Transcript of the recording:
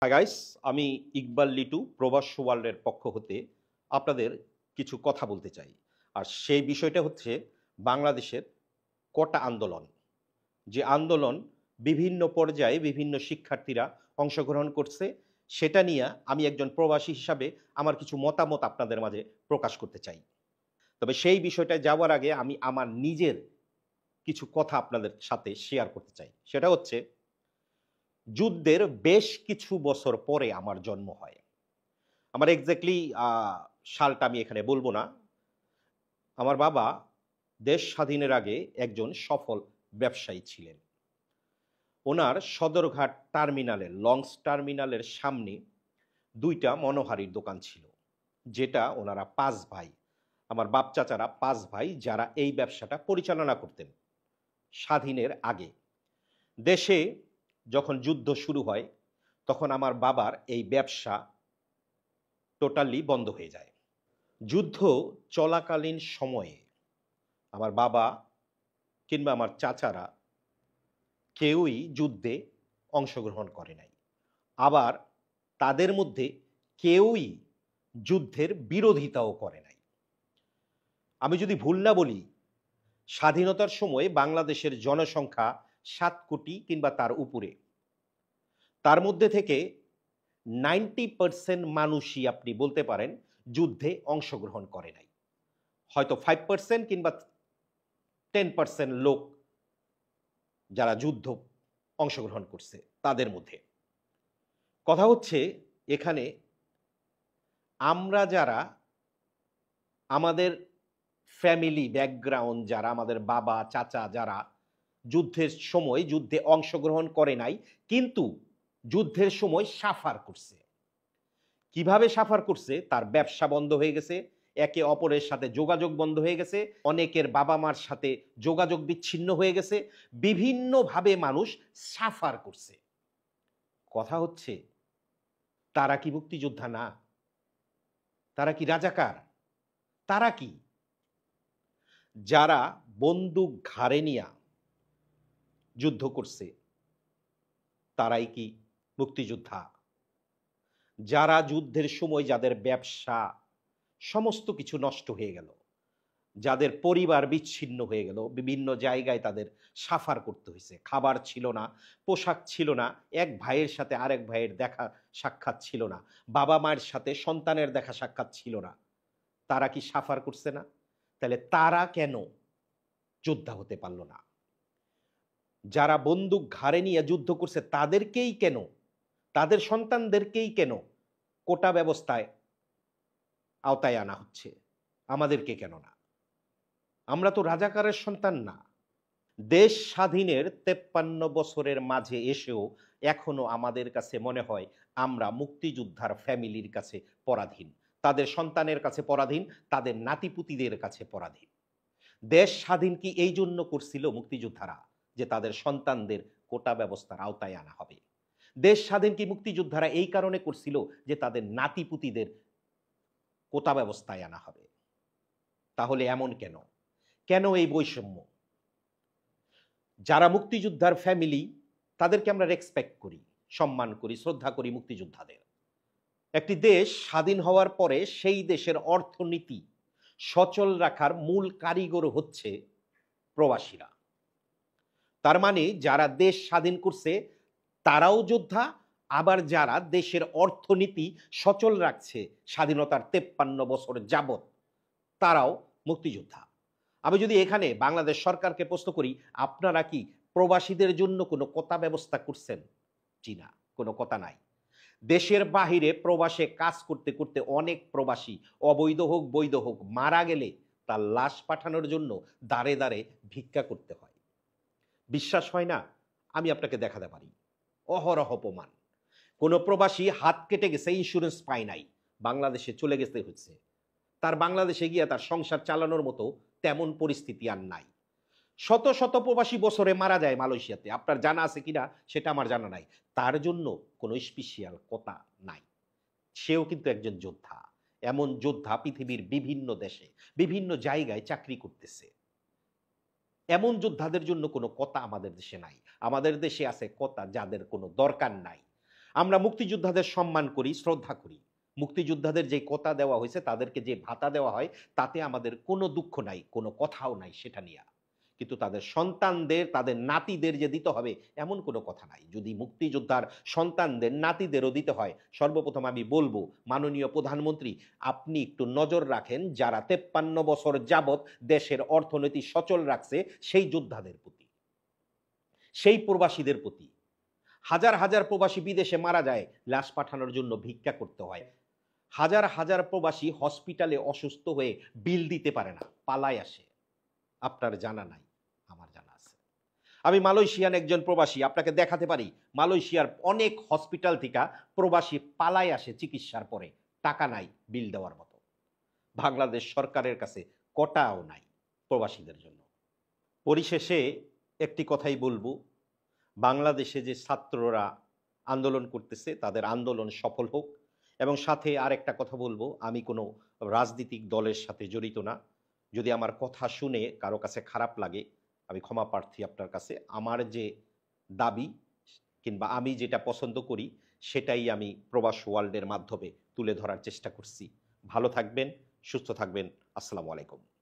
Hi guys, আমি ইকবাল লিটু প্রবাস ওয়ার্ল্ডের পক্ষ হতে আপনাদের কিছু কথা বলতে চাই। আর সেই বিষয়টা হচ্ছে বাংলাদেশের কোটা আন্দোলন। যে আন্দোলন বিভিন্ন পর্যায়ে বিভিন্ন শিক্ষার্থীরা অংশগ্রহণ করছে, সেটা নিয়ে আমি একজন প্রবাসী হিসাবে আমার কিছু মতামত আপনাদের মাঝে প্রকাশ করতে চাই। তবে সেই বিষয়টায় যাওয়ার আগে আমি আমার নিজের কিছু কথা আপনাদের সাথে শেয়ার করতে চাই। সেটা হচ্ছে যুদ্ধের বেশ কিছু বছর পরে আমার জন্ম হয়। আমার এক্সাক্টলি সালটা আমি এখানে বলব না। আমার বাবা দেশ স্বাধীনের আগে একজন সফল ব্যবসায়ী ছিলেন। ওনার সদরঘাট টার্মিনালের লঞ্চ টার্মিনালের সামনে ২ টা মনোহারীর দোকান ছিল। যেটা ওনারা ৫ ভাই, আমার বাপ চাচারা ৫ ভাই যারা এই ব্যবসাটা পরিচালনা করতেন স্বাধীনের আগে। দেশে যখন যুদ্ধ শুরু হয় তখন আমার বাবার এই ব্যবসা টোটালি বন্ধ হয়ে যায়। যুদ্ধ চলাকালীন সময়ে আমার বাবা কিংবা আমার চাচারা কেউই যুদ্ধে অংশগ্রহণ করে নাই। আবার তাদের মধ্যে কেউই যুদ্ধের বিরোধিতাও করে নাই। আমি যদি ভুল না বলি, স্বাধীনতার সময় বাংলাদেশের জনসংখ্যা ৭ কোটি কিংবা তার উপরে। তার মধ্যে থেকে 90% মানুষই আপনি বলতে পারেন যুদ্ধে অংশগ্রহণ করে নাই। হয়তো 5% কিংবা 10% লোক যারা যুদ্ধ অংশগ্রহণ করছে তাদের মধ্যে। কথা হচ্ছে এখানে আমরা যারা আমাদের ফ্যামিলি ব্যাকগ্রাউন্ড যারা আমাদের বাবা চাচা যারা যুদ্ধের সময় যুদ্ধে অংশগ্রহণ করে নাই কিন্তু যুদ্ধের সময় সাফার করছে। কিভাবে সাফার করছে? তার ব্যবসা বন্ধ হয়ে গেছে, একে অপরের সাথে যোগাযোগ বন্ধ হয়ে গেছে, অনেকের বাবা মার সাথে যোগাযোগ বিচ্ছিন্ন হয়ে গেছে, বিভিন্নভাবে মানুষ সাফার করছে। কথা হচ্ছে তারা কি মুক্তিযোদ্ধা না? তারা কি রাজাকার? তারা কি? যারা বন্দুক ঘাড়ে নিয়া যুদ্ধ করছে তারাই কি মুক্তিযোদ্ধা? যারা যুদ্ধের সময় যাদের ব্যবসা সমস্ত কিছু নষ্ট হয়ে গেল, যাদের পরিবার বিচ্ছিন্ন হয়ে গেল, বিভিন্ন জায়গায় তাদের সাফার করতে হয়েছে, খাবার ছিল না, পোশাক ছিল না, এক ভাইয়ের সাথে আরেক ভাইয়ের দেখা সাক্ষাৎ ছিল না, বাবা মায়ের সাথে সন্তানের দেখা সাক্ষাৎ ছিল না, তারা কি সাফার করছে না? তাহলে তারা কেন যোদ্ধা হতে পারল না? যারা বন্দুক ঘাড়ে নিয়ে যুদ্ধ করছে তাদেরকেই কেন, তাদের সন্তানদেরকেই কেন কোটা ব্যবস্থায় আওতায় আনা হচ্ছে, আমাদেরকে কেন না? আমরা তো রাজাকারের সন্তান না। দেশ স্বাধীনের ৫৩ বছরের মাঝে এসেও এখনো আমাদের কাছে মনে হয় আমরা মুক্তিযোদ্ধার ফ্যামিলির কাছে পরাধীন, তাদের সন্তানের কাছে পরাধীন, তাদের নাতিপুতিদের কাছে পরাধীন। দেশ স্বাধীন কি এই জন্য করছিল মুক্তিযোদ্ধারা যে তাদের সন্তানদের কোটা ব্যবস্থার আওতায় আনা হবে? দেশ স্বাধীন কি মুক্তিযোদ্ধারা এই কারণে করছিল যে তাদের নাতিপুতিদের কোটা ব্যবস্থায় আনা হবে? তাহলে এমন কেন? কেন এই বৈষম্য? যারা মুক্তিযোদ্ধার ফ্যামিলি তাদেরকে আমরা রেসপেক্ট করি, সম্মান করি, শ্রদ্ধা করি মুক্তিযোদ্ধাদের। একটি দেশ স্বাধীন হওয়ার পরে সেই দেশের অর্থনীতি সচল রাখার মূল কারিগর হচ্ছে প্রবাসীরা। তার মানে যারা দেশ স্বাধীন করছে তারাও যোদ্ধা, আবার যারা দেশের অর্থনীতি সচল রাখছে স্বাধীনতার ৫৩ বছর যাবত তারাও মুক্তিযোদ্ধা। আমি যদি এখানে বাংলাদেশ সরকারকে প্রশ্ন করি, আপনারা কি প্রবাসীদের জন্য কোনো কোটা ব্যবস্থা করছেন? জি না, কোনো কথা নাই। দেশের বাহিরে প্রবাসে কাজ করতে করতে অনেক প্রবাসী অবৈধ হোক বৈধ হোক মারা গেলে তার লাশ পাঠানোর জন্য দাঁড়ে দাঁড়ে ভিক্ষা করতে হয়। বিশ্বাস হয় না? আমি আপনাকে দেখাতে পারি অহরহ প্রমাণ। কোনো প্রবাসী হাত কেটে গেছে, ইন্স্যুরেন্স পায় নাই, বাংলাদেশে চলে গেছে হচ্ছে, তার বাংলাদেশে গিয়ে তার সংসার চালানোর মতো তেমন পরিস্থিতি আর নাই। শত শত প্রবাসী বছরে মারা যায় মালয়েশিয়াতে, আপনার জানা আছে কিনা সেটা আমার জানা নাই। তার জন্য কোনো স্পেশাল কোটা নাই। সেও কিন্তু একজন যোদ্ধা। এমন যোদ্ধা পৃথিবীর বিভিন্ন দেশে বিভিন্ন জায়গায় চাকরি করতেছে। এমন যোদ্ধাদের জন্য কোনো কোটা আমাদের দেশে নাই। আমাদের দেশে আছে কোটা যাদের কোনো দরকার নাই। আমরা মুক্তিযোদ্ধাদের সম্মান করি, শ্রদ্ধা করি। মুক্তিযোদ্ধাদের যে কোটা দেওয়া হয়েছে, তাদেরকে যে ভাতা দেওয়া হয়, তাতে আমাদের কোনো দুঃখ নাই, কোনো কথাও নাই সেটা নিয়া। কিন্তু তাদের সন্তানদের, তাদের নাতিদের যে দিতে হবে, এমন কোনো কথা নাই। যদি মুক্তিযোদ্ধার সন্তানদের, নাতিদেরও দিতে হয়, সর্বপ্রথম আমি বলবো, মাননীয় প্রধানমন্ত্রী, আপনি একটু নজর রাখেন যারা ৫৩ বছর যাবৎ দেশের অর্থনীতি সচল রাখছে, সেই যোদ্ধাদের প্রতি, সেই প্রবাসীদের প্রতি। হাজার হাজার প্রবাসী বিদেশে মারা যায়, লাশ পাঠানোর জন্য ভিক্ষা করতে হয়। হাজার হাজার প্রবাসী হসপিটালে অসুস্থ হয়ে বিল দিতে পারে না, পালায় আসে। আপনার জানা নাই, আমার জানা আছে। আমি মালয়েশিয়ান একজন প্রবাসী, আপনাকে দেখাতে পারি। মালয়েশিয়ার অনেক হসপিটাল থেকে প্রবাসী পালায় আসে চিকিৎসার পরে, টাকা নাই বিল দেওয়ার মতো। বাংলাদেশ সরকারের কাছে কটাও নাই প্রবাসীদের জন্য। পরিশেষে একটি কথাই বলবো, বাংলাদেশে যে ছাত্ররা আন্দোলন করতেছে, তাদের আন্দোলন সফল হোক। এবং সাথে আরেকটা কথা বলবো, আমি কোনো রাজনৈতিক দলের সাথে জড়িত না। যদি আমার কথা শুনে কারো কাছে খারাপ লাগে, আমি ক্ষমা প্রার্থী আপনার কাছে। আমার যে দাবি কিংবা আমি যেটা পছন্দ করি, সেটাই আমি প্রবাস ওয়ার্ল্ডের মাধ্যমে তুলে ধরার চেষ্টা করছি। ভালো থাকবেন, সুস্থ থাকবেন। আসসালামু আলাইকুম।